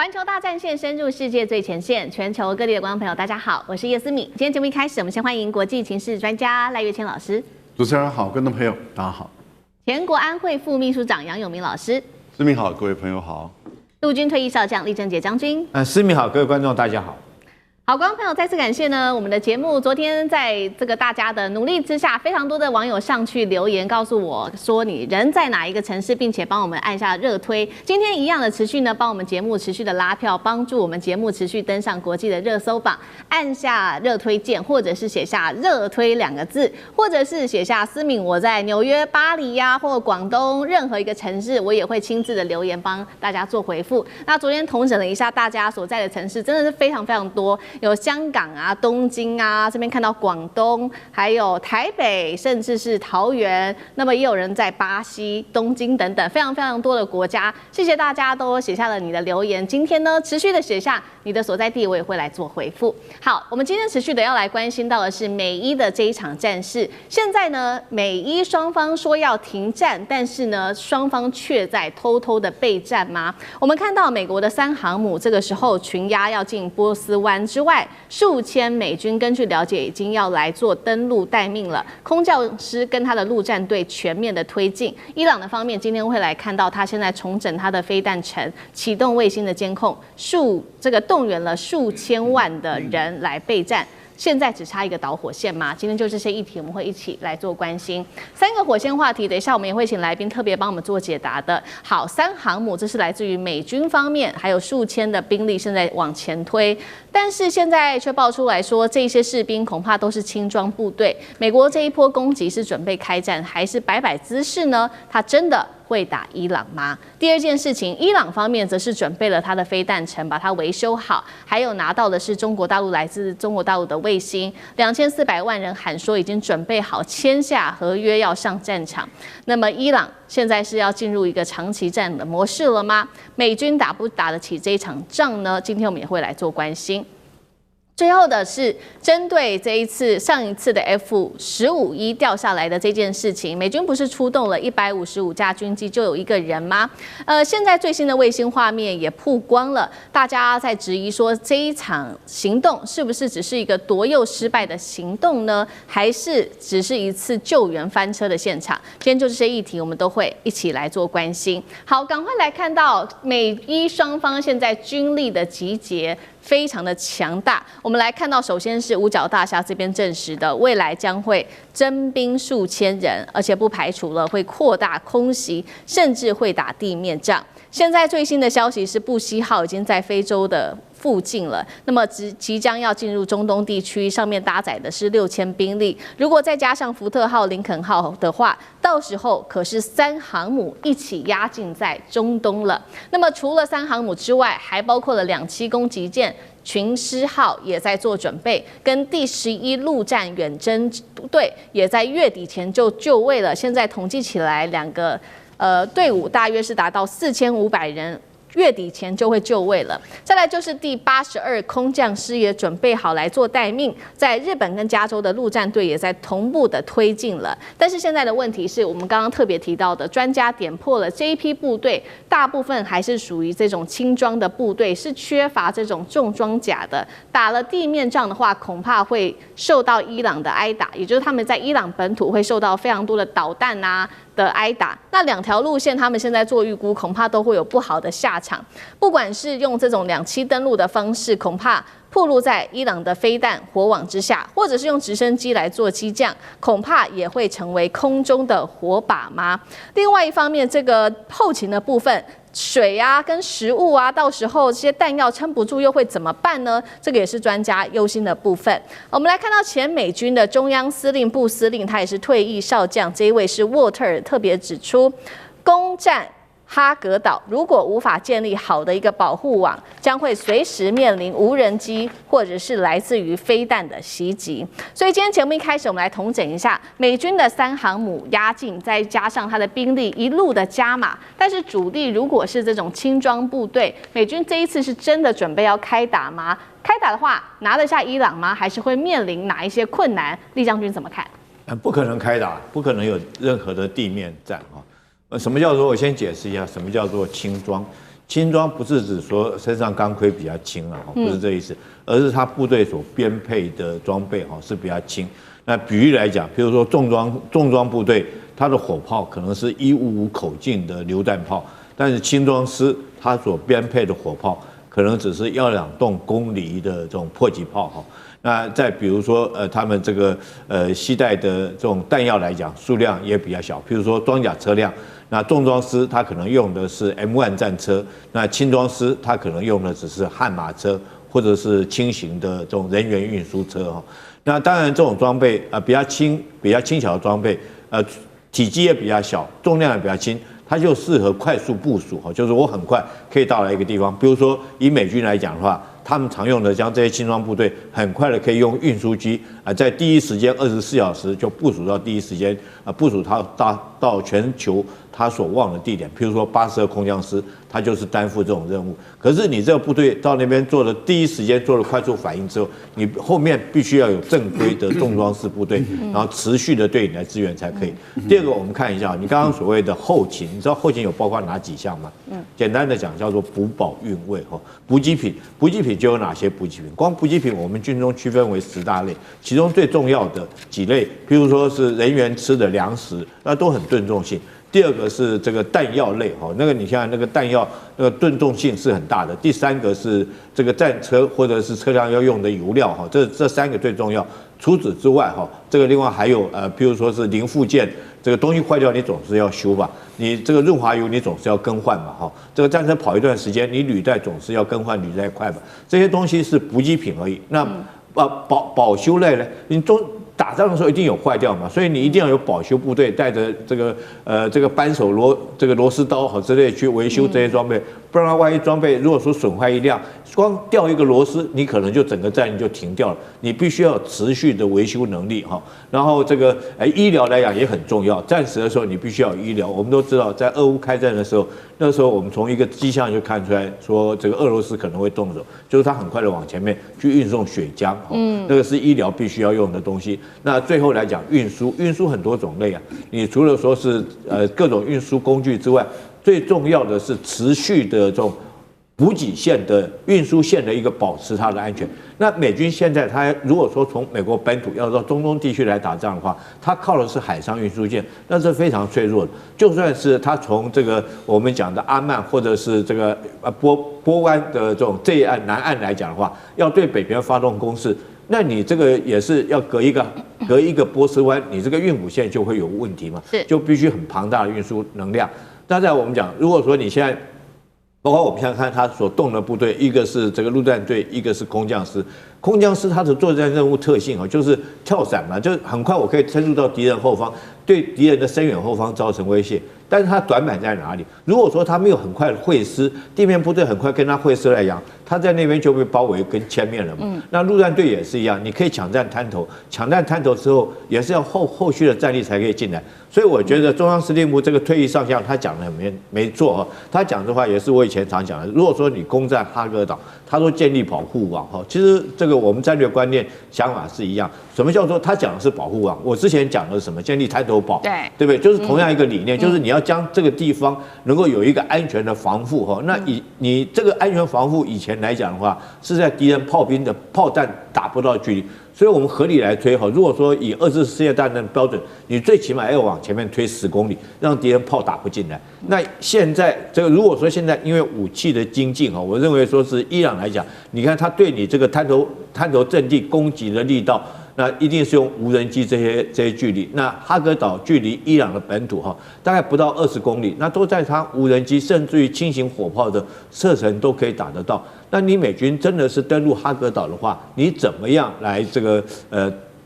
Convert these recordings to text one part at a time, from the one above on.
環球大戰線深入世界最前線，全球各地的觀眾朋友，大家好，我是葉思敏。今天節目一開始，我們先歡迎國際情勢專家賴岳謙老師。主持人好，觀眾朋友大家好。前國安會副秘書長楊永明老師。思敏好，各位朋友好。陸軍退役少將李正傑將軍。思敏好，各位觀眾大家好。好，觀眾朋友，再次感謝呢，我們的節目昨天在這個大家的努力之下，非常多的網友上去留言，告訴我說你人在哪一個城市，並且幫我們按下熱推。今天一樣的持續呢，幫我們節目持續的拉票，幫助我們節目持續登上國際的熱搜榜。按下熱推鍵，或者是寫下熱推2個字，或者是寫下思敏我在紐約、巴黎呀，或廣東任何一個城市，我也會親自的留言幫大家做回復。那昨天統整了一下大家所在的城市，真的是非常非常多。有香港啊、東京啊，這邊看到廣東，還有台北，甚至是桃園。那麼也有人在巴西、東京等等，非常非常多的國家。謝謝大家都寫下了你的留言。今天呢，持續的寫下你的所在地，我也會來做回復。好，我們今天持續的要來關心到的是美伊的這一場戰事。現在呢，美伊雙方說要停戰，但是呢，雙方卻在偷偷的備戰嗎？我們看到美國的3航母這個時候群壓要進波斯灣之外。數千美軍根據了解已經要來做登陸待命了，空教師跟他的陸戰隊全面的推進。伊朗的方面今天會來看到他現在重整他的飛彈城，啟動衛星的監控，動員了數千萬的人來備戰。現在只差一個導火線嗎？今天就這些議題，我們會一起來做關心。3個火線話題，等一下我們也會請來賓特別幫我們做解答的。好，3航母，這是來自於美軍方面，還有數千的兵力正在往前推，但是現在卻爆出來說，這些士兵恐怕都是輕裝部隊。美國這一波攻擊是準備開戰，還是擺擺姿勢呢？他真的會打伊朗嗎？第二件事情，伊朗方面則是準備了他的飛彈城，把它維修好，還有拿到的是來自中國大陸的衛星，2400萬人喊說已經準備好簽下合約要上戰場。那麼伊朗現在是要進入一個長期戰的模式了嗎？美軍打不打得起這一場仗呢？今天我們也會來做關心。最後的是針對上一次的 F-15E 掉下來的這件事情，美軍不是出動了155架軍機就有一個人嗎？現在最新的衛星畫面也曝光了，大家在質疑說這一場行動是不是只是一個奪誘失敗的行動呢？還是只是一次救援翻車的現場？今天就這些議題，我們都會一起來做關心。好，趕快來看到美伊雙方現在軍力的集結非常的強大。我們來看到，首先是五角大廈這邊證實的，未來將會徵兵數千人，而且不排除了會擴大空襲，甚至會打地面仗。現在最新的消息是，布希號已經在非洲的附近了，那麼即將要進入中東地區，上面搭載的是6000兵力。如果再加上福特號、林肯號的話，到時候可是3航母一起壓境在中東了。那麼除了3航母之外，還包括了2棲攻擊艦群獅號也在做準備，跟第11陸戰遠征隊也在月底前就就位了。現在統計起來，2個隊伍大約是達到4500人。月底前就會就位了。再來就是第82空降師也準備好來做待命，在日本跟加州的陸戰隊也在同步的推進了。但是現在的問題是我們剛剛特別提到的，專家點破了這一批部隊大部分還是屬於這種輕裝的部隊，是缺乏這種重裝甲的。打了地面仗的話，恐怕會受到伊朗的挨打，也就是他們在伊朗本土會受到非常多的導彈的挨打。那2條路線，他們現在做預估，恐怕都會有不好的下場。不管是用這種2棲登陸的方式，恐怕暴露在伊朗的飛彈火網之下，或者是用直升機來做機降，恐怕也會成為空中的火把嗎？另外一方面，這個後勤的部分，水啊跟食物啊，到時候這些彈藥撐不住又會怎麼辦呢？這個也是專家憂心的部分。我們來看到前美軍的中央司令部司令，他也是退役少將，這一位是沃特爾，特別指出，攻占哈格島如果無法建立好的一個保護網，將會隨時面臨無人機或者是來自於飛彈的襲擊。所以今天節目一開始，我們來統整一下美軍的3航母壓境，再加上它的兵力一路的加碼。但是主力如果是這種輕裝部隊，美軍這一次是真的準備要開打嗎？開打的話，拿得下伊朗嗎？還是會面臨哪一些困難？李將軍怎麼看？不可能開打，不可能有任何的地面戰啊。什麼叫做？我先解釋一下，什麼叫做輕裝？輕裝不是指說身上鋼盔比較輕啊，不是這意思，而是他部隊所編配的裝備哈是比較輕。那比喻來講，比如說重裝部隊，它的火炮可能是155口徑的榴彈炮，但是輕裝師他所編配的火炮可能只是1-2棟公里的這種迫擊炮哈。那再比如說他們這個攜帶的這種彈藥來講，數量也比較小，比如說裝甲車輛。那重裝師他可能用的是 M1 戰車，那輕裝師他可能用的只是悍馬車或者是輕型的這種人員運輸車哈。那當然這種裝備比較輕巧的裝備，體積也比較小，重量也比較輕，它就適合快速部署哈，就是我很快可以到達一個地方。比如說以美軍來講的話，他們常用的像這些輕裝部隊，很快的可以用運輸機在第一時間24小時就部署到第一時間部署它到全球他所望的地點，譬如說82空降師，他就是擔負這種任務。可是你這個部隊到那邊做了第一時間做了快速反應之後，你後面必須要有正規的重裝式部隊，然後持續的對你來支援才可以。第二個，我們看一下你剛剛所謂的後勤，你知道後勤有包括哪幾項嗎？簡單的講叫做補保運衛哈，補給品就有哪些補給品？光補給品我們軍中區分為10大類，其中最重要的幾類，譬如說是人員吃的糧食，那都很頓重性。第二個是這個彈藥類哈，那個你看那個彈藥那個頓重性是很大的。第三個是這個戰車或者是車輛要用的油料哈，這3個最重要。除此之外哈，這個另外還有譬如說是零附件，這個東西壞掉你總是要修吧，你這個潤滑油你總是要更換嘛哈，這個戰車跑一段時間你履帶總是要更換履帶塊吧，這些東西是補給品而已。那保修類呢，你打仗的時候一定有壞掉嘛，所以你一定要有保修部隊帶着這個扳手螺絲刀好之類去維修這些裝備，不然萬一裝備如果說損壞一輛，光掉一個螺絲，你可能就整個戰役就停掉了。你必須要有持續的維修能力哈。然後這個醫療來講也很重要，戰時的時候你必須要有醫療。我們都知道，在俄烏開戰的時候，那時候我們從一個跡象就看出來說，這個俄羅斯可能會動手，就是他很快的往前面去運送血漿，那個是醫療必須要用的東西。那最後來講，運輸很多種類啊，你除了說是各種運輸工具之外，最重要的是持續的這種補給線的運輸線的一個保持它的安全。那美軍現在他如果說從美國本土要到中東地區來打仗的話，他靠的是海上運輸線，那是非常脆弱的。就算是他從這個我們講的阿曼或者是這個波灣的這種這一岸南岸來講的話，要對北邊發動攻勢，那你這個也是要隔一個波斯灣，你這個運補線就會有問題嘛，就必須很龐大的運輸能量。那在我們講，如果說你現在包括我們現在看他所動的部隊，一個是這個陸戰隊，一個是空降師。空降師他的作戰任務特性啊，就是跳傘嘛，就很快我可以深入到敵人後方，對敵人的深遠後方造成威脅。但是他短板在哪裡？如果說他沒有很快的會師，地面部隊很快跟他會師來講，他在那邊就被包圍跟殲滅了嘛。那陸戰隊也是一樣，你可以搶占灘頭，搶占灘頭之後，也是要後續的戰力才可以進來。所以我覺得中央司令部這個退役上將他講的沒錯哈，他講的話也是我以前常講的。如果說你攻占哈格島，他說建立保護網哈，其實這個我們戰略觀念想法是一樣。什麼叫做他講的是保護網？我之前講的是什麼？建立灘頭堡，對不對？就是同樣一個理念，就是你要將這個地方能夠有一個安全的防護哈。那你這個安全防護以前來講的話，是在敵人炮兵的炮彈打不到距離。所以我們合理來推哈，如果說以2次世界大戰的標準，你最起碼要往前面推10公里，讓敵人炮打不進來。那現在這個如果說現在因為武器的精進哈，我認為說是伊朗來講，你看他對你這個灘頭陣地攻擊的力道，那一定是用無人機這些距離。那哈格島距離伊朗的本土哈，大概不到20公里，那都在它無人機甚至於輕型火炮的射程都可以打得到。那你美軍真的是登陸哈格島的話，你怎麼樣來這個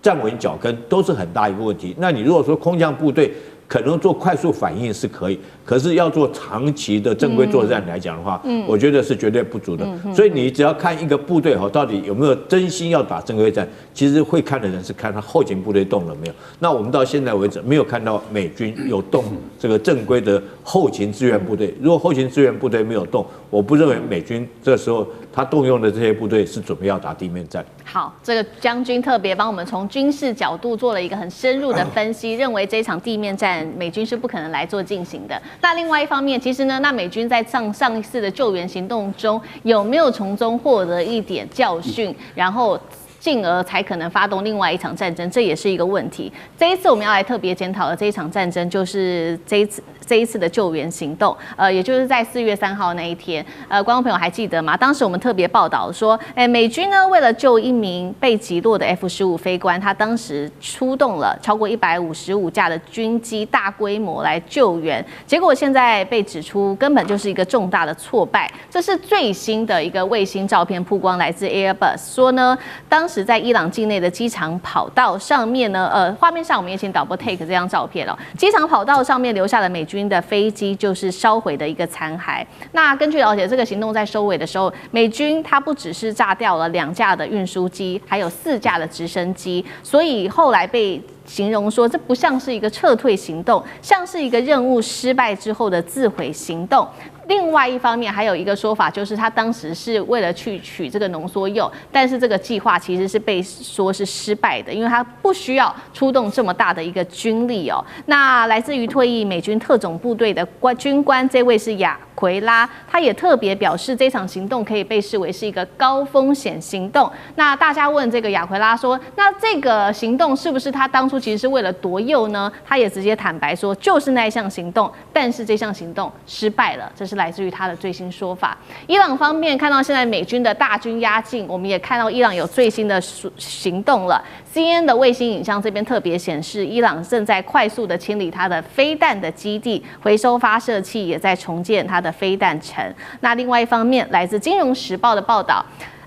站穩腳跟，都是很大一個問題。那你如果說空降部隊可能做快速反應是可以，可是要做長期的正規作戰來講的話，我覺得是絕對不足的。所以你只要看一個部隊哈，到底有沒有真心要打正規戰，其實會看的人是看他後勤部隊動了沒有。那我們到現在為止沒有看到美軍有動這個正規的後勤支援部隊。如果後勤支援部隊沒有動，我不認為美軍這時候他動用的這些部隊是準備要打地面戰。好，這個將軍特別幫我們從軍事角度做了一個很深入的分析，認為這一場地面戰美軍是不可能來做進行的。那另外一方面，其實呢，那美軍在上一次的救援行動中有沒有從中獲得一點教訓，然後進而才可能發動另外一場戰爭，這也是一個問題。這一次我們要來特別檢討的這一場戰爭，就是這一次的救援行動，也就是在4月3號那一天，觀眾朋友還記得嗎？當時我們特別報道說，美軍呢為了救一名被擊落的 F-15飛官，他當時出動了超過155架的軍機，大規模來救援，結果現在被指出根本就是一個重大的挫敗。這是最新的一個衛星照片曝光，來自 Airbus 說呢，當時在伊朗境內的機場跑道上面呢，畫面上我們也請導播 take 這張照片哦，機場跑道上面留下了美軍的飛機就是燒毀的一個殘骸。那根據了解，這個行動在收尾的時候，美軍它不只是炸掉了2架的運輸機，還有4架的直升機，所以後來被形容說，這不像是一個撤退行動，像是一個任務失敗之後的自毀行動。另外一方面，還有一個說法，就是他當時是為了去取這個濃縮鈾，但是這個計劃其實是被說是失敗的，因為他不需要出動這麼大的一個軍力哦。那來自於退役美軍特種部隊的軍官，這位是亞奎拉，他也特別表示，這場行動可以被視為是一個高風險行動。那大家問這個亞奎拉說，那這個行動是不是他當初其實是為了奪鈾呢？他也直接坦白說，就是那一項行動，但是這項行動失敗了，這是來自於他的最新說法。伊朗方面看到現在美軍的大軍壓境，我們也看到伊朗有最新的行動了。CNN 的衛星影像這邊特別顯示，伊朗正在快速的清理它的飛彈的基地，回收發射器也在重建它的飛彈城。那另外一方面，來自《金融時報》的報道，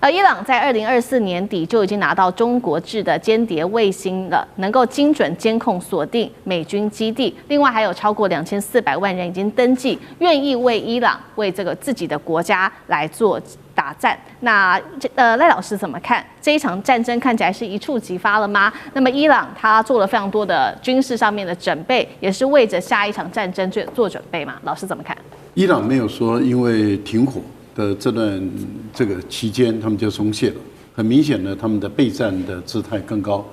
伊朗在2024年底就已經拿到中國制的間諜衛星了，能夠精準監控鎖定美軍基地。另外還有超過2400萬人已經登記，願意為伊朗、為這個自己的國家來做打戰。那賴老師怎麼看這一場戰爭？看起來是一觸即發了嗎？那麼伊朗他做了非常多的軍事上面的準備，也是為着下一場戰爭做準備嘛？老師怎麼看？伊朗沒有說因為停火的這個期間，他們就鬆懈了。很明顯呢，他們的備戰的姿態更高。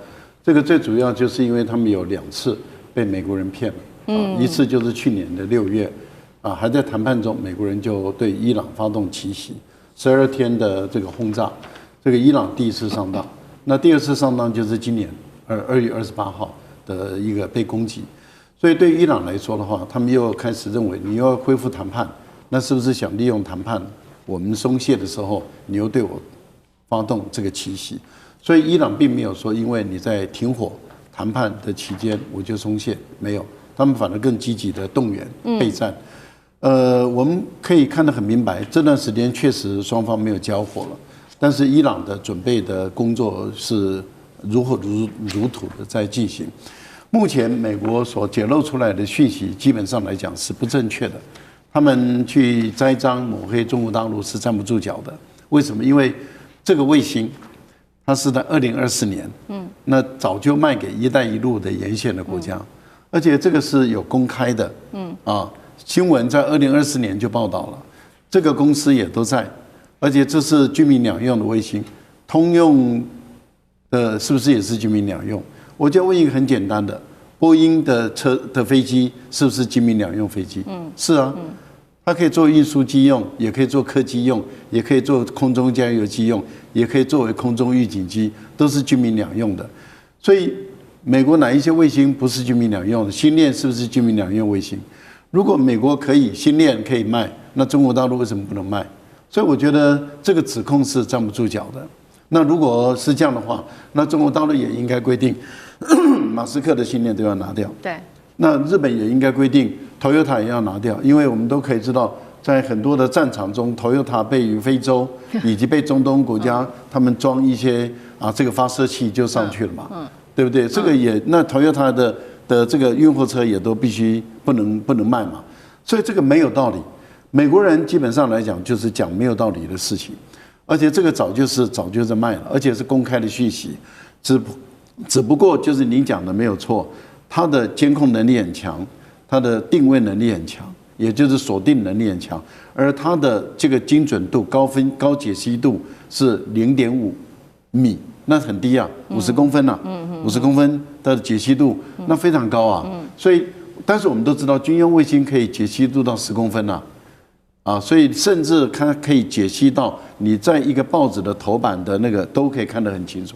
這個最主要就是因為他們有2次被美國人騙了，一次就是去年的6月，還在談判中，美國人就對伊朗發動奇襲，12天的這個轟炸，這個伊朗第一次上當。那第2次上當就是今年2月28號的一個被攻擊。所以對伊朗來說的話，他們又開始認為你又要恢復談判，那是不是想利用談判我們鬆懈的時候，你又對我發動這個奇襲？所以伊朗並沒有說因為你在停火談判的期間我就鬆懈，沒有，他們反而更積極的動員備戰。我們可以看得很明白，這段時間確實雙方沒有交火了，但是伊朗的準備的工作是如火如荼的在進行。目前美國所揭露出來的訊息，基本上來講是不正確的。他們去栽贓抹黑中國大陸是站不住腳的。為什麼？因為這個衛星，它是在2024年，那早就賣給“一帶一路”的沿線的國家，而且這個是有公開的，新聞在2024年就報道了，這個公司也都在，而且這是軍民兩用的衛星，通用的是不是也是軍民兩用？我就問一個很簡單的，波音的飛機是不是軍民兩用飛機？是啊，它可以做運輸機用，也可以做客機用，也可以做空中加油機用，也可以作為空中預警機，都是軍民兩用的。所以美國哪一些衛星不是軍民兩用的？星鏈是不是軍民兩用衛星？如果美國可以星鏈可以賣，那中國大陸為什麼不能賣？所以我覺得這個指控是站不住腳的。那如果是這樣的話，那中國大陸也應該規定馬斯克的星鏈都要拿掉。對。那日本也應該規定 Toyota 也要拿掉，因為我們都可以知道，在很多的戰場中 ，Toyota 被非洲以及被中東國家他們裝一些這個發射器就上去了嘛，對不對？這個也那 Toyota 的這個運貨車也都必須不能賣嘛，所以這個沒有道理。美國人基本上來講就是講沒有道理的事情。而且這個早就在賣了，而且是公開的訊息，只不過就是你講的沒有錯，它的監控能力很強，它的定位能力很強，也就是鎖定能力很強，而它的這個精準度、高解析度是0.5米，那很低啊，50公分啊，50公分的解析度，那非常高啊。所以，但是我们都知道，軍用衛星可以解析度到10公分啊，所以甚至它可以解析到你在一個報紙的頭版的那個都可以看得很清楚。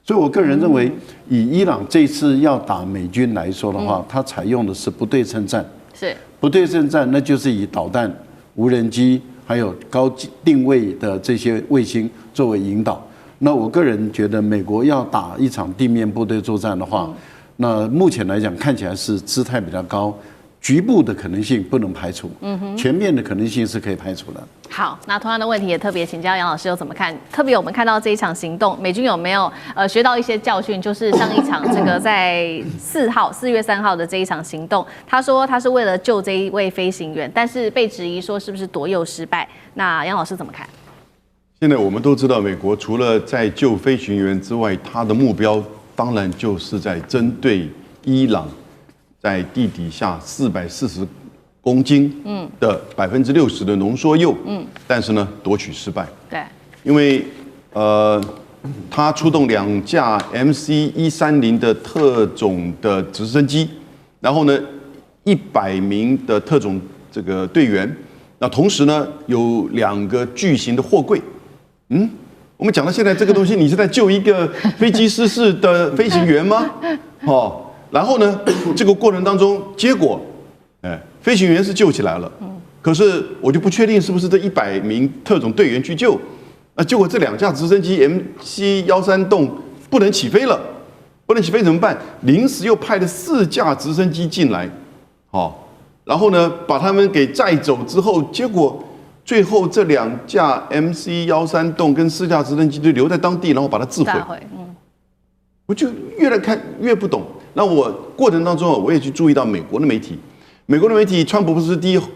所以我個人認為，以伊朗這次要打美軍來說的話，它採用的是不對稱戰。是不對稱戰，那就是以導彈、無人機還有高定位的這些衛星作為引導。那我個人覺得，美國要打一場地面部隊作戰的話，那目前來講看起來是姿態比較高，局部的可能性不能排除，全面的可能性是可以排除的。好，那同樣的問題也特別請教楊老師有怎麼看？特別我們看到這一場行動，美軍有沒有學到一些教訓？就是上一場這個在4月3號的這一場行動，他說他是為了救這一位飛行員，但是被質疑說是不是奪誘失敗？那楊老師怎麼看？現在我們都知道，美國除了在救飛行員之外，他的目標當然就是在針對伊朗在地底下440公斤的60%的濃縮鈾，但是呢奪取失敗。對，因為他出動2架 MC-130的特種的直升機，然後呢100名的特種這個隊員，那同時呢有2個巨型的貨櫃。我們講到現在這個東西，你是在救一個飛機失事的飛行員嗎？然後呢，這個過程當中，結果，飛行員是救起來了，可是我就不確定是不是這100名特種隊員去救，結果這2架直升機 MC-13洞不能起飛了，不能起飛怎麼辦？臨時又派了4架直升機進來，然後呢把他們給載走之後，結果最後這2架 MC-13洞跟4架直升機就留在當地，然後把它自毀。我就越來看越不懂。那我過程當中我也去注意到美國的媒體，川普不是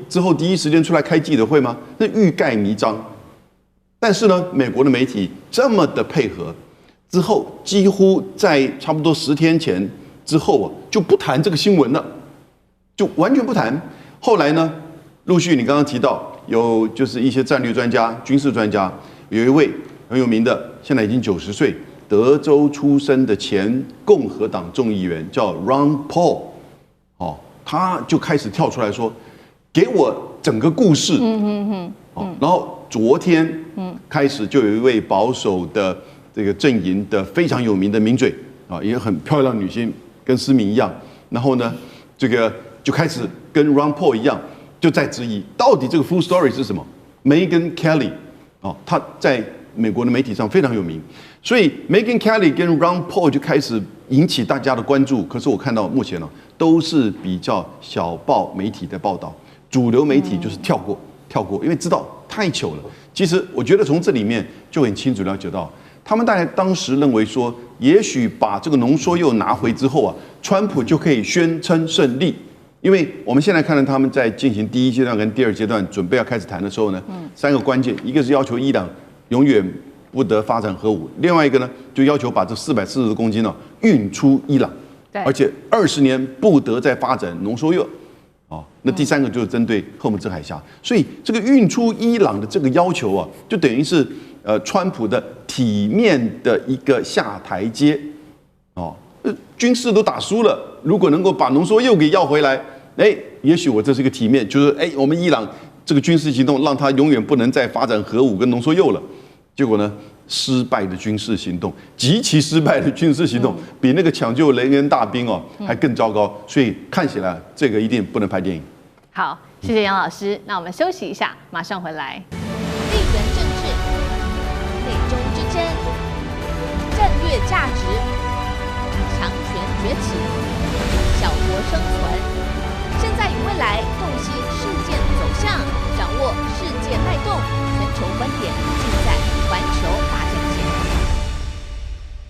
之後第一時間出來開記者會嗎？那欲蓋彌彰。但是呢，美國的媒體這麼的配合之後，幾乎在差不多10天前之後就不談這個新聞了，就完全不談。後來呢，陸續你剛剛提到有就是一些戰略專家、軍事專家，有一位很有名的，現在已經90歲。德州出生的前共和黨眾議員叫 Ron Paul， 他就開始跳出來說，給我整個故事。然後昨天開始就有一位保守的這個陣營的非常有名的名嘴也很漂亮女性，跟思敏一樣。然後呢，這個就開始跟 Ron Paul 一樣，就在質疑到底這個 full story 是什麼。Megyn Kelly 他在美國的媒體上非常有名。所以 Megyn Kelly 跟 Ron Paul 就開始引起大家的關注，可是我看到目前都是比較小報媒體的報道，主流媒體就是跳過，因為知道太糗了。其實我覺得從這裡面就很清楚了解到，他們大概當時認為說，也許把這個濃縮鈾拿回之後川普就可以宣稱勝利，因為我們現在看到他們在進行第1階段跟第2階段準備要開始談的時候呢，3個關鍵，一個是要求伊朗永遠不得發展核武，另外一個呢，就要求把這440公斤運出伊朗，而且20年不得再發展濃縮鈾，那第3個就是針對荷姆茲海峽，所以這個運出伊朗的這個要求就等於是川普的體面的一個下台階，軍事都打輸了，如果能夠把濃縮鈾給要回來，也許我這是個體面，就是我們伊朗這個軍事行動讓他永遠不能再發展核武跟濃縮鈾了。結果呢，失敗的軍事行動，極其失敗的軍事行動，比那個搶救雷恩大兵還更糟糕。所以看起來這個一定不能拍電影。好，謝謝楊老師。那我們休息一下，馬上回來。